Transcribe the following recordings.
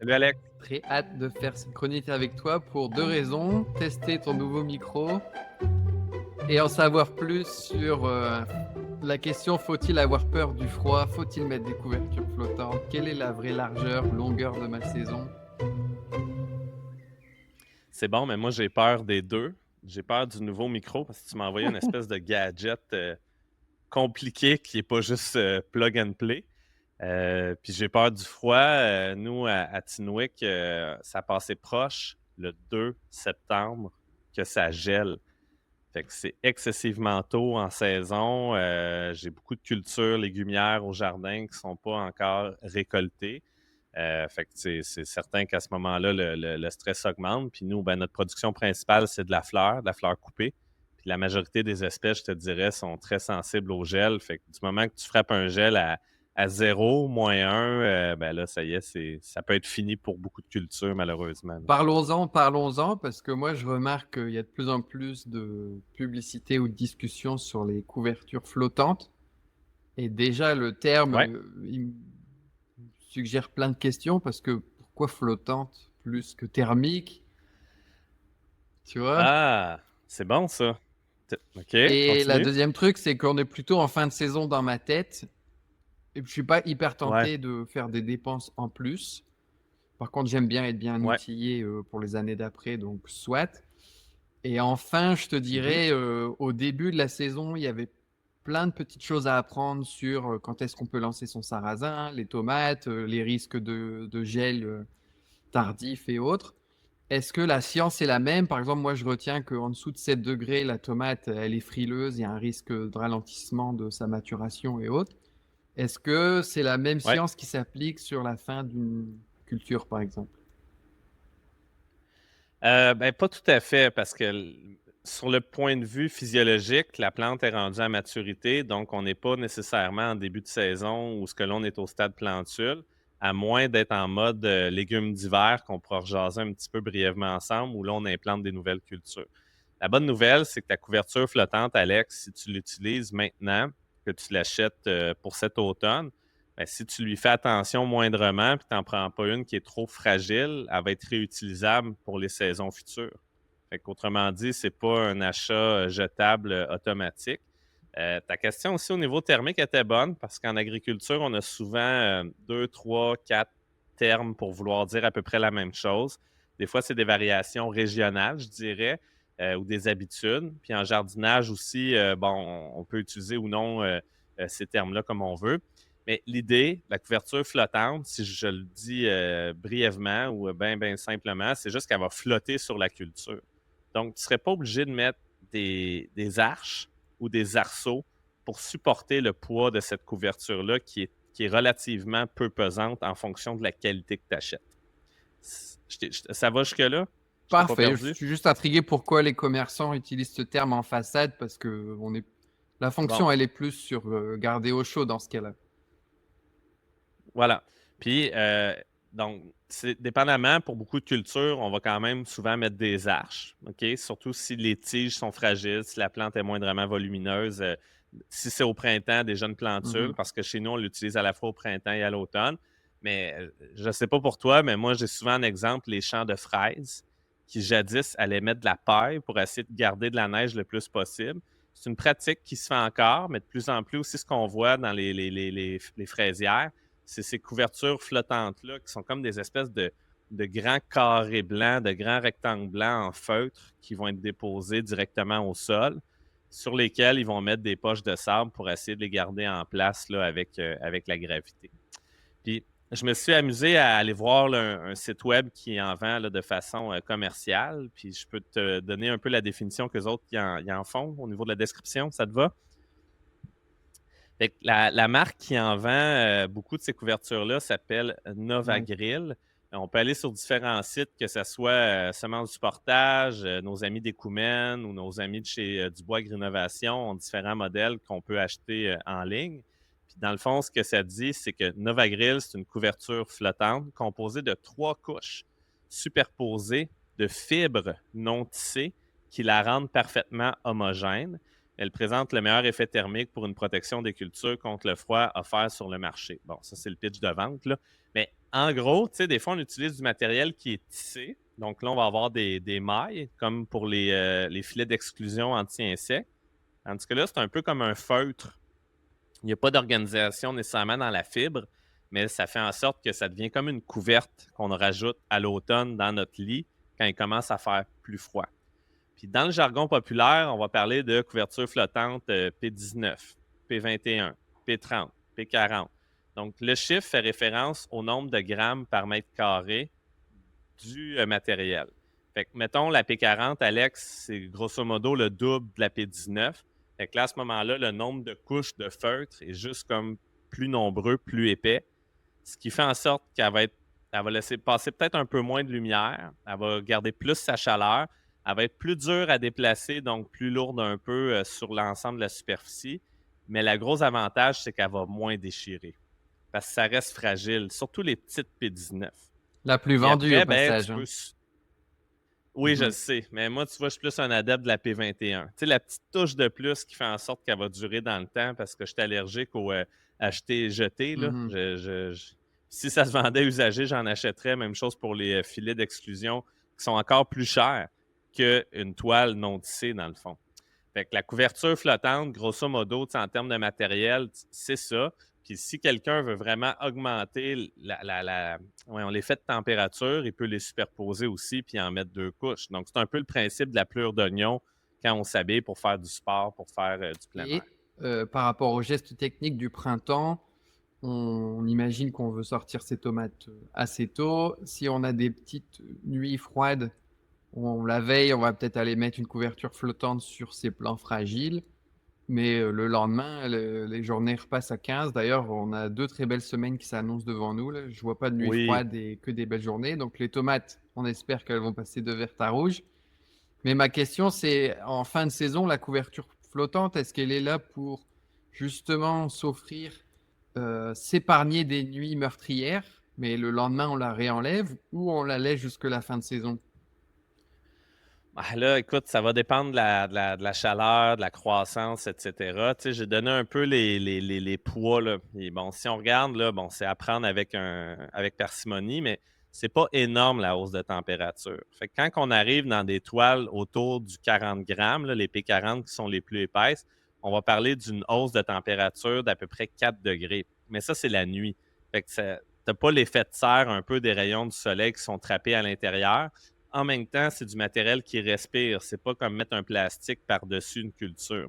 Salut Alex. Très hâte de faire cette chronique avec toi pour 2 raisons: tester ton nouveau micro et en savoir plus sur, la question: faut-il avoir peur du froid? Faut-il mettre des couvertures flottantes? Quelle est la vraie largeur, longueur de ma saison? C'est bon, mais moi j'ai peur des deux. J'ai peur du nouveau micro parce que tu m'as envoyé une espèce de gadget compliqué qui n'est pas juste plug and play. Puis j'ai peur du froid. Nous, à Tinwick, ça passait proche le 2 septembre que ça gèle. Fait que c'est excessivement tôt en saison. J'ai beaucoup de cultures légumières au jardin qui ne sont pas encore récoltées. Fait que c'est certain qu'à ce moment-là, le stress augmente. Puis nous, ben, notre production principale, c'est de la fleur coupée. Puis la majorité des espèces, je te dirais, sont très sensibles au gel. Fait que du moment que tu frappes un gel à 0, -1, ben là, ça y est, ça peut être fini pour beaucoup de cultures, malheureusement, là. Parlons-en, parce que moi je remarque qu'il y a de plus en plus de publicité ou de discussions sur les couvertures flottantes et déjà le terme, Ouais. il me suggère plein de questions parce que pourquoi flottante plus que thermique? Tu vois? Ah, c'est bon ça. OK, Et la continue. deuxième truc, c'est qu'on est plutôt en fin de saison dans ma tête et je suis pas hyper Ouais, tenté de faire des dépenses en plus. Par contre, j'aime bien être bien ouais. outillé, pour les années d'après, donc soit. Et enfin, je te Mhm. dirais, au début de la saison, il y avait plein de petites choses à apprendre sur, quand est-ce qu'on peut lancer son sarrasin, les tomates, les risques de gel, tardif et autres. Est-ce que la science est la même? Par exemple, moi, je retiens qu'en dessous de 7 degrés, la tomate, elle est frileuse, il y a un risque de ralentissement de sa maturation et autres. Est-ce que c'est la même Ouais. science qui s'applique sur la fin d'une culture, par exemple? Ben, pas tout à fait, parce que sur le point de vue physiologique, la plante est rendue à maturité, donc on n'est pas nécessairement en début de saison où ce que l'on est au stade plantule, à moins d'être en mode légumes d'hiver qu'on pourra rejaser un petit peu brièvement ensemble, où là on implante des nouvelles cultures. La bonne nouvelle, c'est que ta couverture flottante, Alex, si tu l'utilises maintenant, que tu l'achètes pour cet automne, ben, si tu lui fais attention moindrement puis tu n'en prends pas une qui est trop fragile, elle va être réutilisable pour les saisons futures. Fait qu'autrement dit, c'est pas un achat jetable automatique. Ta question aussi au niveau thermique était bonne parce qu'en agriculture, on a souvent 2, 3, 4 termes pour vouloir dire à peu près la même chose. Des fois, c'est des variations régionales, je dirais, ou des habitudes. Puis en jardinage aussi, bon, on peut utiliser ou non ces termes-là comme on veut. Mais l'idée, la couverture flottante, si je le dis brièvement ou bien simplement, c'est juste qu'elle va flotter sur la culture. Donc, tu ne serais pas obligé de mettre des arches ou des arceaux pour supporter le poids de cette couverture-là qui est relativement peu pesante en fonction de la qualité que tu achètes. Ça va jusque-là? Je t'ai pas Parfait, je perdu? suis juste intrigué pourquoi les commerçants utilisent ce terme en façade parce que on est la Bon, fonction, elle est plus sur, garder au chaud dans ce cas-là. voilà. Puis, donc, c'est dépendamment, pour beaucoup de cultures, on va quand même souvent mettre des arches, OK? Surtout si les tiges sont fragiles, si la plante est moindrement volumineuse, si c'est au printemps, des jeunes plantules, Mmh. parce que chez nous, on l'utilise à la fois au printemps et à l'automne. Mais je ne sais pas pour toi, mais moi, j'ai souvent en exemple les champs de fraises qui jadis allaient mettre de la paille pour essayer de garder de la neige le plus possible. C'est une pratique qui se fait encore, mais de plus en plus aussi ce qu'on voit dans les fraisières, c'est ces couvertures flottantes-là qui sont comme des espèces de grands carrés blancs, de grands rectangles blancs en feutre qui vont être déposés directement au sol, sur lesquels ils vont mettre des poches de sable pour essayer de les garder en place là, avec la gravité. Puis, je me suis amusé à aller voir là, un site web qui en vend là, de façon commerciale. Puis, je peux te donner un peu la définition que les autres y en font au niveau de la description. Ça te va? Fait que la marque qui en vend beaucoup de ces couvertures-là s'appelle Nova Ouais. Grill. On peut aller sur différents sites, que ce soit Semences du Portage, nos amis d'Ecoumène ou nos amis de chez Dubois Agrinovation ont différents modèles qu'on peut acheter en ligne. Puis dans le fond, ce que ça dit, c'est que Nova Grill, c'est une couverture flottante composée de 3 couches superposées de fibres non tissées qui la rendent parfaitement homogène. Elle présente le meilleur effet thermique pour une protection des cultures contre le froid offert sur le marché. Bon, ça, c'est le pitch de vente, là. Mais en gros, tu sais, des fois, on utilise du matériel qui est tissé. Donc là, on va avoir des mailles, comme pour les filets d'exclusion anti-insectes. Tandis que là, c'est un peu comme un feutre. Il n'y a pas d'organisation nécessairement dans la fibre, mais ça fait en sorte que ça devient comme une couverte qu'on rajoute à l'automne dans notre lit quand il commence à faire plus froid. Puis dans le jargon populaire, on va parler de couverture flottante P19, P21, P30, P40. Donc, le chiffre fait référence au nombre de grammes par mètre carré du matériel. Fait que, mettons, la P40, Alex, c'est grosso modo le double de la P19. Fait que là, à ce moment-là, le nombre de couches de feutre est juste comme plus nombreux, plus épais, ce qui fait en sorte elle va laisser passer peut-être un peu moins de lumière, elle va garder plus sa chaleur, elle va être plus dure à déplacer, donc plus lourde un peu sur l'ensemble de la superficie. Mais le gros avantage, c'est qu'elle va moins déchirer parce que ça reste fragile, surtout les petites P19. La plus Puis vendue au après, ben, passage, tu hein. peux. Oui, je le Mhm. sais, mais moi, tu vois, je suis plus un adepte de la P21. Tu sais, la petite touche de plus qui fait en sorte qu'elle va durer dans le temps parce que je suis allergique au acheter et jeter, là. Mhm. Si ça se vendait usagé, j'en achèterais. Même chose pour les filets d'exclusion qui sont encore plus chers qu'une toile non tissée, dans le fond. Fait que la couverture flottante, grosso modo, tu sais, en termes de matériel, c'est ça. Puis si quelqu'un veut vraiment augmenter l'effet de température, il peut les superposer aussi puis en mettre 2 couches. Donc, c'est un peu le principe de la pleure d'oignon quand on s'habille pour faire du sport, pour faire du plein air. Et par rapport aux gestes techniques du printemps, on imagine qu'on veut sortir ses tomates assez tôt. Si on a des petites nuits froides, la veille, on va peut-être aller mettre une couverture flottante sur ces plants fragiles. Mais le lendemain, les journées repassent à 15. D'ailleurs, on a 2 très belles semaines qui s'annoncent devant nous, là. Je vois pas de nuit Oui. froide et que des belles journées. Donc les tomates, on espère qu'elles vont passer de vert à rouge. Mais ma question, c'est en fin de saison, la couverture flottante, est-ce qu'elle est là pour justement s'offrir, s'épargner des nuits meurtrières, mais le lendemain, on la réenlève ou on la laisse jusque la fin de saison? Ah, là, écoute, ça va dépendre de la chaleur, de la croissance, etc. Tu sais, j'ai donné un peu les poids, là. Et bon, si on regarde, là, bon, c'est à prendre avec parcimonie, mais c'est pas énorme la hausse de température. Fait que quand on arrive dans des toiles autour du 40 grammes, là, les P40 qui sont les plus épaisses, on va parler d'une hausse de température d'à peu près 4 degrés. Mais ça, c'est la nuit. Fait que t'as pas l'effet de serre un peu des rayons du soleil qui sont trappés à l'intérieur. En même temps, c'est du matériel qui respire. C'est pas comme mettre un plastique par-dessus une culture.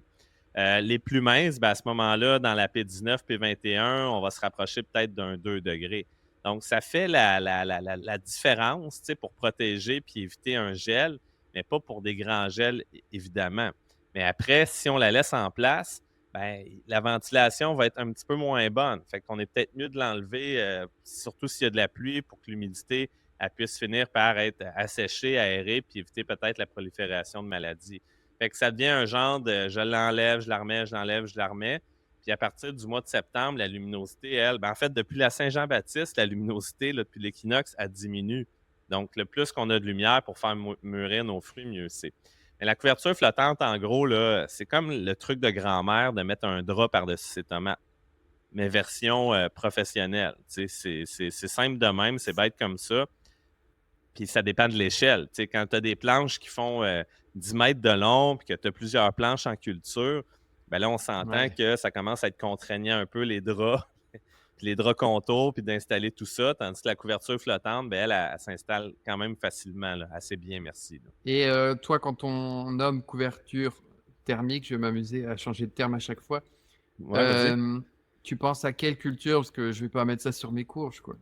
Les plus minces, ben, à ce moment-là, dans la P19, P21, on va se rapprocher peut-être d'un 2 degrés. Donc, ça fait la différence, tu sais, pour protéger puis éviter un gel, mais pas pour des grands gels, évidemment. Mais après, si on la laisse en place, ben, la ventilation va être un petit peu moins bonne. Fait qu'on est peut-être mieux de l'enlever, surtout s'il y a de la pluie, pour que l'humidité elle puisse finir par être asséchée, aérée, puis éviter peut-être la prolifération de maladies. Fait que ça devient un genre de je l'enlève, je la remets, je l'enlève, je la remets. Puis à partir du mois de septembre, la luminosité, elle, ben en fait, depuis la Saint-Jean-Baptiste, la luminosité, là, depuis l'équinoxe, elle diminue. Donc, le plus qu'on a de lumière pour faire mûrir nos fruits, mieux c'est. Mais la couverture flottante, en gros, là, c'est comme le truc de grand-mère de mettre un drap par-dessus ses tomates, mais version professionnelle. C'est simple de même, c'est bête comme ça. Puis ça dépend de l'échelle. Tu sais, quand tu as des planches qui font 10 mètres de long puis que tu as plusieurs planches en culture, ben là, on s'entend Ouais. que ça commence à être contraignant un peu les draps, puis les draps contours, puis d'installer tout ça. Tandis que la couverture flottante, ben elle s'installe quand même facilement, là, assez bien, merci. Là. Et toi, quand on nomme couverture thermique, je vais m'amuser à changer de terme à chaque fois. Ouais, vas-y. Hem, Tu penses à quelle culture? Parce que je vais pas mettre ça sur mes courges, quoi.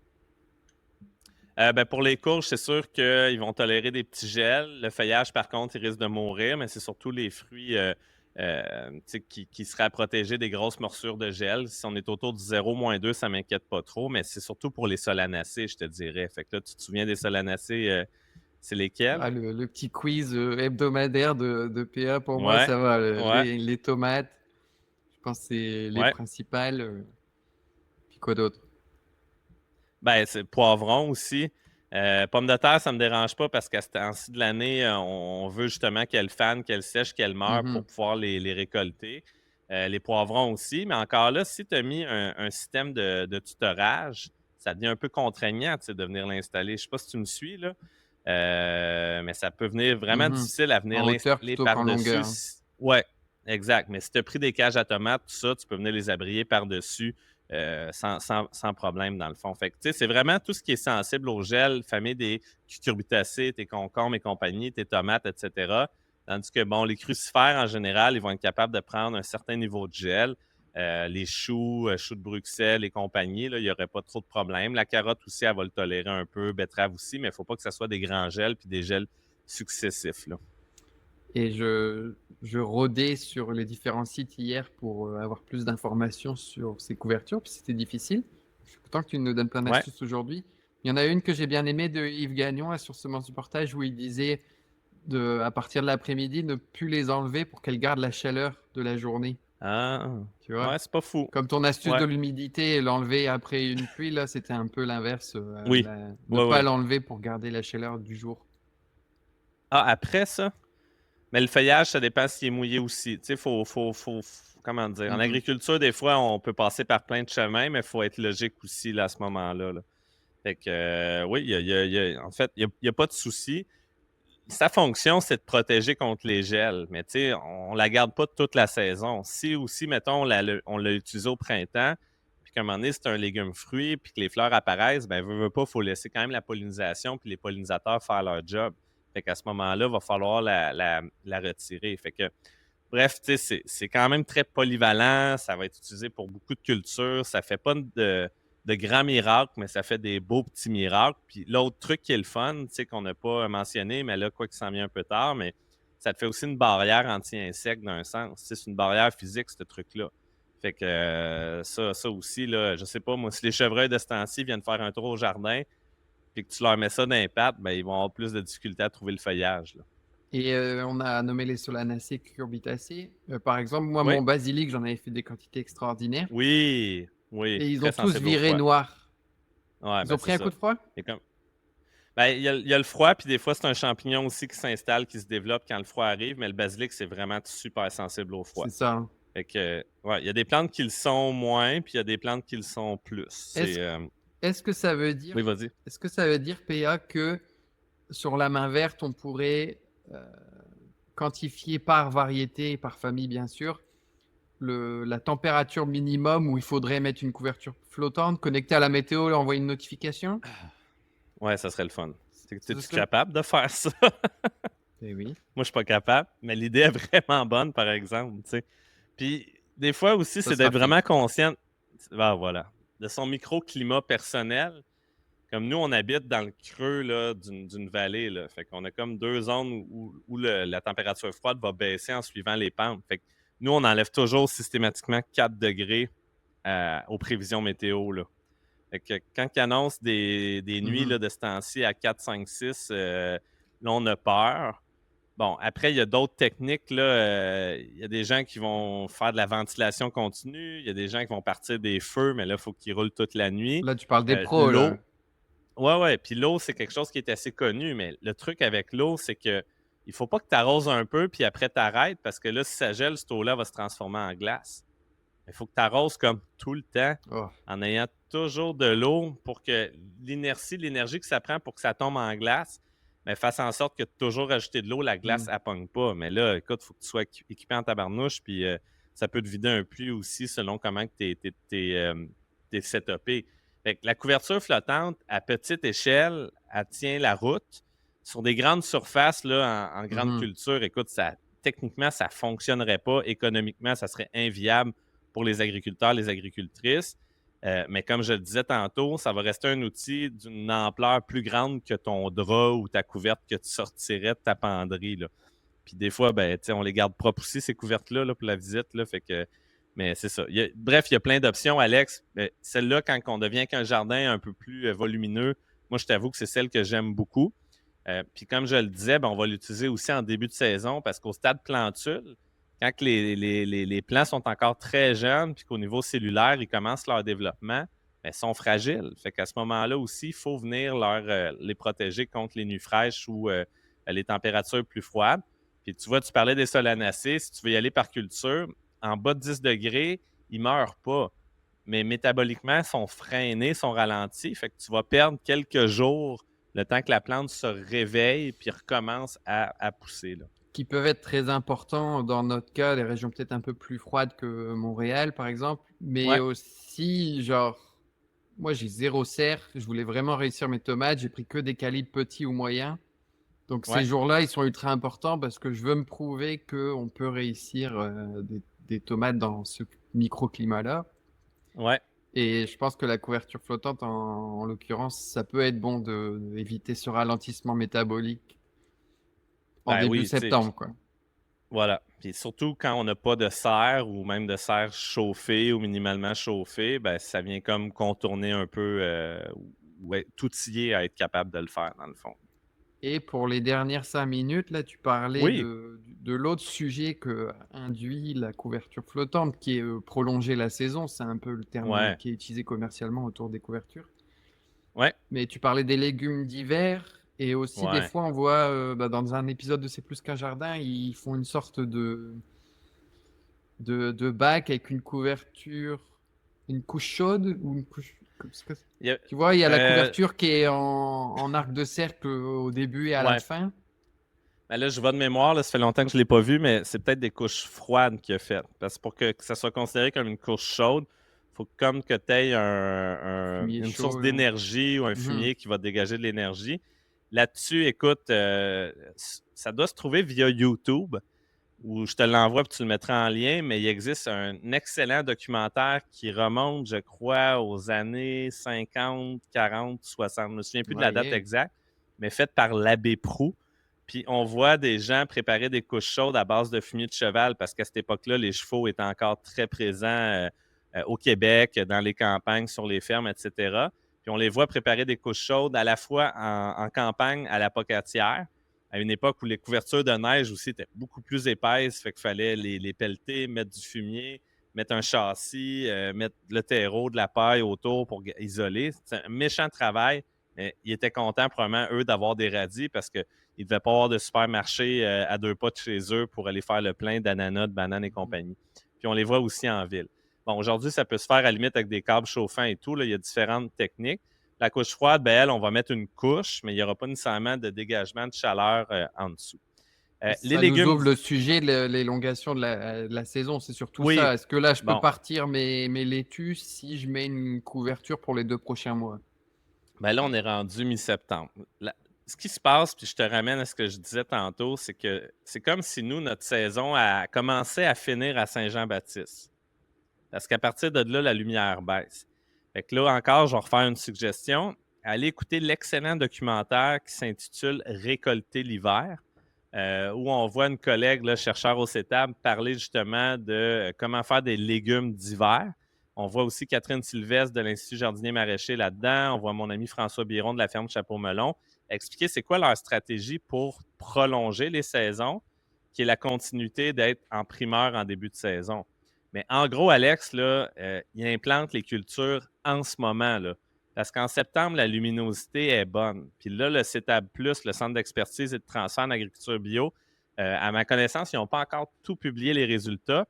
Ben pour les courges, c'est sûr qu'ils vont tolérer des petits gels. Le feuillage, par contre, il risque de mourir, mais c'est surtout les fruits tu sais, qui seraient à protéger des grosses morsures de gel. Si on est autour du 0-2, ça ne m'inquiète pas trop, mais c'est surtout pour les solanacées, je te dirais. Fait que là, tu te souviens des solanacées, c'est lesquelles? Ah, le petit quiz, hebdomadaire de PA pour moi, Ouais, ça va. ouais, Les tomates, je pense que c'est les ouais. principales, puis quoi d'autre? Ben, c'est poivron aussi. Pommes de terre, ça me dérange pas parce qu'à ce temps-ci de l'année, on veut justement qu'elles fanent, qu'elles sèchent, qu'elles meurent pour Mhm. pouvoir les récolter. Les poivrons aussi, mais encore là, si tu as mis un système de tutorage, ça devient un peu contraignant, tu sais, de venir l'installer. Je sais pas si tu me suis, là, mais ça peut venir vraiment Mhm. difficile à venir En hauteur l'installer plutôt qu'en par-dessus. longueur. Ouais, exact. Mais si tu as pris des cages à tomates, tout ça, tu peux venir les abrier par-dessus sans problème, dans le fond. Fait que, tu sais, c'est vraiment tout ce qui est sensible au gel, famille des cucurbitacées, tes concombres et compagnie, tes tomates, etc. Tandis que, bon, les crucifères, en général, ils vont être capables de prendre un certain niveau de gel. Les choux, choux de Bruxelles et compagnie, là, il n'y aurait pas trop de problème. La carotte aussi, elle va le tolérer un peu, betterave aussi, mais il ne faut pas que ce soit des grands gels puis des gels successifs, là. Et je rôdais sur les différents sites hier pour avoir plus d'informations sur ces couvertures, puis c'était difficile. Je suis content que tu nous donnes plein Ouais. d'astuces aujourd'hui. Il y en a une que j'ai bien aimée de Yves Gagnon là, sur Semence du Portage où il disait à partir de l'après-midi, ne plus les enlever pour qu'elles gardent la chaleur de la journée. Ah, Tu vois? ouais, c'est pas fou. Comme ton astuce Ouais. de l'humidité, l'enlever après une pluie, là, c'était un peu l'inverse. Oui. Ne Ouais, pas ouais. l'enlever pour garder la chaleur du jour. Ah, après ça? Mais le feuillage, ça dépend s'il est mouillé aussi. Tu sais, comment dire? En Mhm. agriculture, des fois, on peut passer par plein de chemins, mais il faut être logique aussi là, à ce moment-là, là. Fait que, oui, en fait, il y a pas de souci. Sa fonction, c'est de protéger contre les gels, mais tu sais, on la garde pas toute la saison. Si aussi, mettons, on l'a utilisé au printemps, puis qu'à un moment donné, c'est un légume-fruit, puis que les fleurs apparaissent, ben, veut pas, il faut laisser quand même la pollinisation, puis les pollinisateurs faire leur job. Fait qu'à ce moment-là, il va falloir la retirer. Fait que, bref, tu sais, c'est quand même très polyvalent. Ça va être utilisé pour beaucoup de cultures. Ça fait pas de grands miracles, mais ça fait des beaux petits miracles. Puis l'autre truc qui est le fun, tu sais, qu'on n'a pas mentionné, mais là, quoi qu'il s'en vient un peu tard, mais ça te fait aussi une barrière anti-insecte d'un sens. Tu sais, c'est une barrière physique, ce truc-là. Fait que ça aussi, là, je sais pas, moi, si les chevreuils de ce temps-ci viennent faire un tour au jardin, puis que tu leur mets ça dans les pattes, ben, ils vont avoir plus de difficultés à trouver le feuillage, là. Et on a nommé les solanacées, cucurbitacées. Par exemple, moi, Oui, mon basilic, j'en avais fait des quantités extraordinaires. oui, oui, Et ils ont très tous sensible au viré froid. noir. Ouais, Ils ben ont c'est pris un coup ça. de froid? Et comme... ben, il y a le froid, puis des fois, c'est un champignon aussi qui s'installe, qui se développe quand le froid arrive, mais le basilic, c'est vraiment super sensible au froid. C'est ça, hein. Fait que, ouais, il y a des plantes qui le sont moins, puis il y a des plantes qui le sont plus. Est-ce, est-ce que ça veut dire, Oui, vas-y. est-ce que ça veut dire, PA, que sur la main verte, on pourrait euh, quantifier par variété et par famille, bien sûr, la température minimum où il faudrait mettre une couverture flottante, connecter à la météo et envoyer une notification? Ouais, ça serait le fun. Ce T'es-tu serait... capable de faire ça? Eh oui. Moi, je suis pas capable, mais l'idée est vraiment bonne, par exemple, tu sais. Puis, des fois aussi, Ça c'est sera d'être fait. vraiment conscient, ben, voilà, de son microclimat personnel. Comme nous, on habite dans le creux là, d'une vallée. Là. Fait qu'on a comme deux zones où la température froide va baisser en suivant les pentes. Fait que nous, on enlève toujours systématiquement 4 degrés aux prévisions météo. Là. Fait que quand ils annoncent des nuits Mhm. là, de ce temps-ci à 4, 5, 6, là, on a peur. Bon, après, il y a d'autres techniques. Là. Il y a des gens qui vont faire de la ventilation continue. Il y a des gens qui vont partir des feux, mais là, il faut qu'ils roulent toute la nuit. Là, tu parles des pros, là. L'eau, ouais, ouais. Puis l'eau, c'est quelque chose qui est assez connu, mais le truc avec l'eau, c'est que il faut pas que tu arroses un peu, puis après tu arrêtes, parce que là, si ça gèle, cette eau-là va se transformer en glace. Il faut que tu arroses comme tout le temps, Oh. en ayant toujours de l'eau pour que l'énergie que ça prend pour que ça tombe en glace, mais fasse en sorte que de toujours ajouter de l'eau, la glace, Mm. elle pogne pas. Mais là, écoute, il faut que tu sois équipé en tabarnouche, puis ça peut te vider un puits aussi selon comment tu es setupé. Fait que la couverture flottante, à petite échelle, elle tient la route. Sur des grandes surfaces, là, en grande Mhm. culture, écoute, techniquement, ça ne fonctionnerait pas. Économiquement, ça serait inviable pour les agriculteurs, les agricultrices. Mais comme je le disais tantôt, ça va rester un outil d'une ampleur plus grande que ton drap ou ta couverte que tu sortirais de ta penderie, là. Puis des fois, ben, on les garde propres aussi, ces couvertes-là, là, pour la visite. Là, fait que, mais c'est ça. Bref, il y a plein d'options, Alex. Celle-là, quand on devient qu'un jardin un peu plus volumineux, moi, je t'avoue que c'est celle que j'aime beaucoup. Puis comme je le disais, ben, on va l'utiliser aussi en début de saison parce qu'au stade plantule, quand que les plants sont encore très jeunes puis qu'au niveau cellulaire, ils commencent leur développement, ben, sont fragiles. Fait qu'à ce moment-là aussi, il faut venir les protéger contre les nuits fraîches ou les températures plus froides. Puis tu vois, tu parlais des solanacées. Si tu veux y aller par culture, en bas de 10 degrés, ils ne meurent pas. Mais métaboliquement, ils sont freinés, sont ralentis. Fait que tu vas perdre quelques jours le temps que la plante se réveille puis recommence à pousser. Là. Qui peuvent être très importants dans notre cas, les régions peut-être un peu plus froides que Montréal, par exemple, mais Ouais, aussi, genre, moi j'ai 0 serre, je voulais vraiment réussir mes tomates, j'ai pris que des calibres petits ou moyens. Donc ces ouais, jours-là, ils sont ultra importants parce que je veux me prouver qu'on peut réussir des tomates dans ce microclimat-là. ouais. Et je pense que la couverture flottante, en l'occurrence, ça peut être bon d'éviter ce ralentissement métabolique en Ben début oui, tu sais. septembre, quoi. Voilà. Puis surtout quand on n'a pas de serre ou même de serre chauffée ou minimalement chauffée, ben ça vient comme contourner un peu ou être outillé à être capable de le faire, dans le fond. Et pour les dernières 5 minutes, là, tu parlais Oui, de l'autre sujet que induit la couverture flottante, qui est prolonger la saison. C'est un peu le terme ouais, qui est utilisé commercialement autour des couvertures. ouais, Mais tu parlais des légumes d'hiver. Et aussi, des ouais. fois, on voit dans un épisode de C'est plus qu'un jardin, ils font une sorte de bac avec une couverture, une couche chaude ou une couche. Il y a- Tu vois, il y a la euh, couverture qui est en arc de cercle au début et à la ouais. fin. Ben là, je vois de mémoire, là, ça fait longtemps que je ne l'ai pas vu, mais c'est peut-être des couches froides qu'il a faites. Parce que pour que ça soit considéré comme une couche chaude, il faut comme que tu aies Fumier une source chaud, là. d'énergie ou un Mhm. fumier qui va dégager de l'énergie. Là-dessus, écoute, ça doit se trouver via YouTube, où je te l'envoie et tu le mettras en lien, mais il existe un excellent documentaire qui remonte, je crois, aux années 50, 40, 60. Je ne me souviens plus de la date Ouais, exacte, mais fait par l'abbé Proulx. Puis on voit des gens préparer des couches chaudes à base de fumier de cheval parce qu'à cette époque-là, les chevaux étaient encore très présents au Québec, dans les campagnes, sur les fermes, etc. Puis on les voit préparer des couches chaudes à la fois en campagne, à la pocatière, à une époque où les couvertures de neige aussi étaient beaucoup plus épaisses, fait qu'il fallait les pelleter, mettre du fumier, mettre un châssis, mettre le terreau, de la paille autour pour isoler. C'est un méchant travail, mais ils étaient contents probablement, eux, d'avoir des radis parce qu'ils ne devaient pas avoir de supermarché à 2 pas de chez eux pour aller faire le plein d'ananas, de bananes et Mhm. compagnie. Puis on les voit aussi en ville. Bon, aujourd'hui, ça peut se faire à la limite avec des câbles chauffants et tout. Là, il y a différentes techniques. La couche froide, ben, elle, on va mettre une couche, mais il n'y aura pas nécessairement de dégagement de chaleur en dessous. Les Ça nous légumes, ouvre le sujet de l'élongation de la saison. C'est surtout oui, ça. Est-ce que là, je peux bon, partir mes laitues si je mets une couverture pour les 2 prochains mois? ben là, on est rendu mi-septembre. Ce qui se passe, puis je te ramène à ce que je disais tantôt, c'est que c'est comme si nous, notre saison a commencé à finir à Saint-Jean-Baptiste. Parce qu'à partir de là, la lumière baisse. Fait que là encore, je vais refaire une suggestion. Allez écouter l'excellent documentaire qui s'intitule Récolter l'hiver, où on voit une collègue, là, chercheur au CETAB, parler justement de comment faire des légumes d'hiver. On voit aussi Catherine Sylvestre de l'Institut jardinier maraîcher là-dedans. On voit mon ami François Biron de la ferme Chapeau-Melon expliquer c'est quoi leur stratégie pour prolonger les saisons, qui est la continuité d'être en primeur en début de saison. Mais en gros, Alex, là, il implante les cultures en ce moment. Là, parce qu'en septembre, la luminosité est bonne. Puis là, le CETAB, le Centre d'expertise et de transfert en agriculture bio, à ma connaissance, ils n'ont pas encore tout publié les résultats,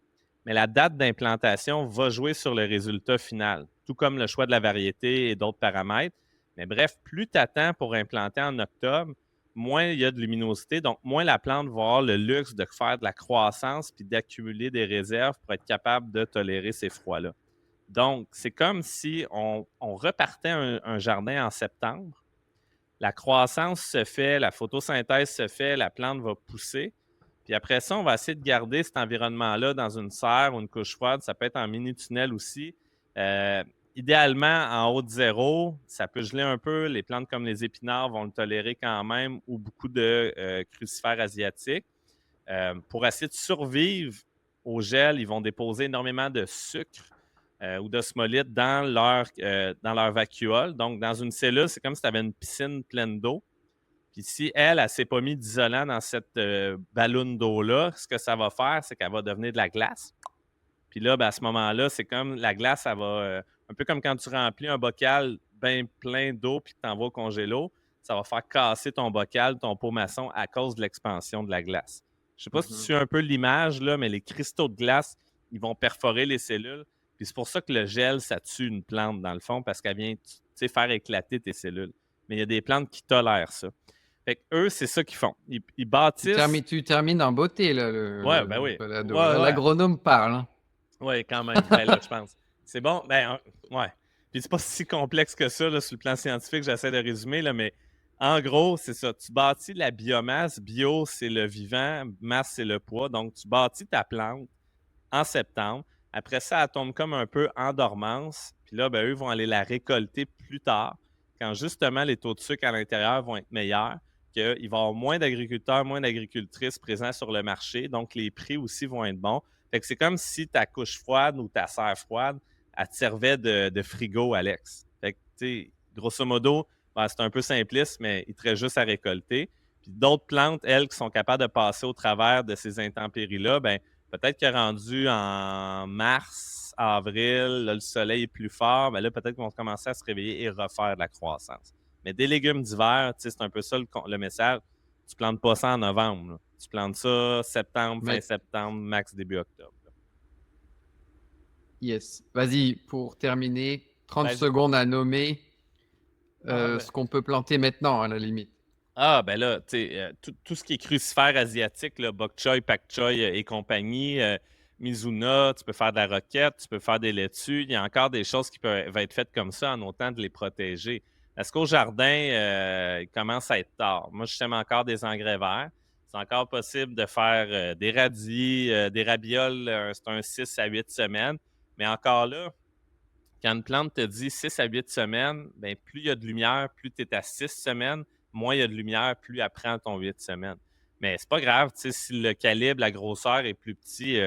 mais la date d'implantation va jouer sur le résultat final, tout comme le choix de la variété et d'autres paramètres. Mais bref, plus tu attends pour implanter en octobre, moins il y a de luminosité, donc moins la plante va avoir le luxe de faire de la croissance puis d'accumuler des réserves pour être capable de tolérer ces froids-là. Donc, c'est comme si on repartait un jardin en septembre. La croissance se fait, la photosynthèse se fait, la plante va pousser. Puis après ça, on va essayer de garder cet environnement-là dans une serre ou une couche froide. Ça peut être en mini-tunnel aussi. Euh, Idéalement, en haut de zéro, ça peut geler un peu. Les plantes comme les épinards vont le tolérer quand même ou beaucoup de crucifères asiatiques. Pour essayer de survivre au gel, ils vont déposer énormément de sucre ou d'osmolyte dans leur vacuole. Donc, dans une cellule, c'est comme si tu avais une piscine pleine d'eau. Puis si elle ne s'est pas mis d'isolant dans cette ballonne d'eau-là, ce que ça va faire, c'est qu'elle va devenir de la glace. Puis là, ben, à ce moment-là, c'est comme la glace, elle va Un peu comme quand tu remplis un bocal bien plein d'eau puis que tu envoies au congélo, ça va faire casser ton bocal, ton pot maçon à cause de l'expansion de la glace. Je ne sais pas si tu suis un peu l'image, là, mais les cristaux de glace, ils vont perforer les cellules. Puis c'est pour ça que le gel, ça tue une plante, dans le fond, parce qu'elle vient faire éclater tes cellules. Mais il y a des plantes qui tolèrent ça. Fait que eux, c'est ça qu'ils font. Ils bâtissent. Tu termines en beauté, là, Ouais, ben oui. balado. Ouais, ouais. L'agronome parle. Hein. Oui, quand même. Ben là, je pense. C'est bon. Ben, ouais. Puis c'est pas si complexe que ça, là, sur le plan scientifique, j'essaie de résumer, là, mais en gros, c'est ça. Tu bâtis la biomasse. Bio, c'est le vivant. Masse, c'est le poids. Donc, tu bâtis ta plante en septembre. Après ça, elle tombe comme un peu en dormance. Puis là, ben, eux vont aller la récolter plus tard, quand justement les taux de sucre à l'intérieur vont être meilleurs, qu'il va y avoir moins d'agriculteurs, moins d'agricultrices présents sur le marché. Donc, les prix aussi vont être bons. Fait que c'est comme si ta couche froide ou ta serre froide, elle te servait de frigo, Alex. Fait que, tu sais, grosso modo, ben, c'est un peu simpliste, mais il te reste juste à récolter. Puis d'autres plantes, elles, qui sont capables de passer au travers de ces intempéries-là, ben peut-être que rendu en mars, avril, là, le soleil est plus fort, ben là, peut-être qu'ils vont commencer à se réveiller et refaire de la croissance. Mais des légumes d'hiver, c'est un peu ça le message. Tu ne plantes pas ça en novembre. Là. Tu plantes ça septembre, fin septembre, max début octobre. Là. Yes. Vas-y, pour terminer, 30 secondes à nommer ce qu'on peut planter maintenant, à la limite. Ah, ben là, tu sais, tout ce qui est crucifère asiatique, là, bok choy, pak choy et compagnie, Mizuna, tu peux faire de la roquette, tu peux faire des laitues. Il y a encore des choses qui peuvent être faites comme ça en autant de les protéger. Est-ce qu'au jardin, il commence à être tard? Moi, je sème encore des engrais verts. C'est encore possible de faire des radis, des rabioles, c'est un 6 à 8 semaines. Mais encore là, quand une plante te dit 6 à 8 semaines, ben, plus il y a de lumière, plus tu es à 6 semaines, moins il y a de lumière, plus elle prend ton 8 semaines. Mais c'est pas grave, si le calibre, la grosseur est plus petit,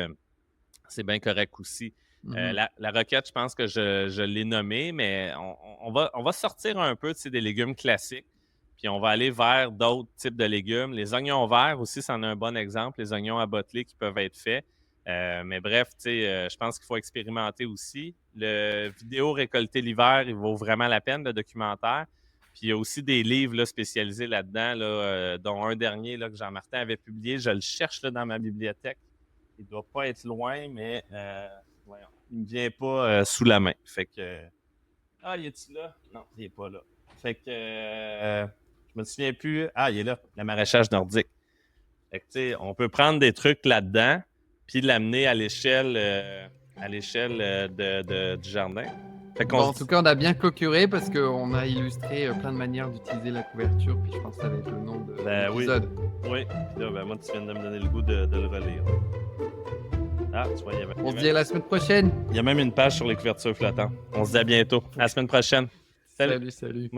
c'est bien correct aussi. La roquette, je pense que je l'ai nommée, mais on va sortir un peu des légumes classiques, puis on va aller vers d'autres types de légumes. Les oignons verts aussi, c'en est un bon exemple, les oignons à bottler qui peuvent être faits. Mais bref, je pense qu'il faut expérimenter aussi. Le vidéo récolté l'hiver, il vaut vraiment la peine, le documentaire. Puis il y a aussi des livres là, spécialisés là-dedans, là, dont un dernier là, que Jean-Martin avait publié. Je le cherche là, dans ma bibliothèque. Il ne doit pas être loin, mais voyons, il ne me vient pas sous la main. Fait que. Ah, il est-tu là? Non, il n'est pas là. Fait que je me souviens plus. Ah, il est là, le maraîchage nordique. Fait que, tu sais, on peut prendre des trucs là-dedans, puis l'amener à l'échelle du jardin. En tout cas, on a bien clôturé parce qu'on a illustré plein de manières d'utiliser la couverture, puis je pense que ça va être le nom de l'épisode. Oui. Là, ben, moi, tu viens de me donner le goût de le relire. Ah, tu vois, on se dit à la semaine prochaine. Il y a même une page sur les couvertures flottantes. On se dit à bientôt. À la semaine prochaine. Salut.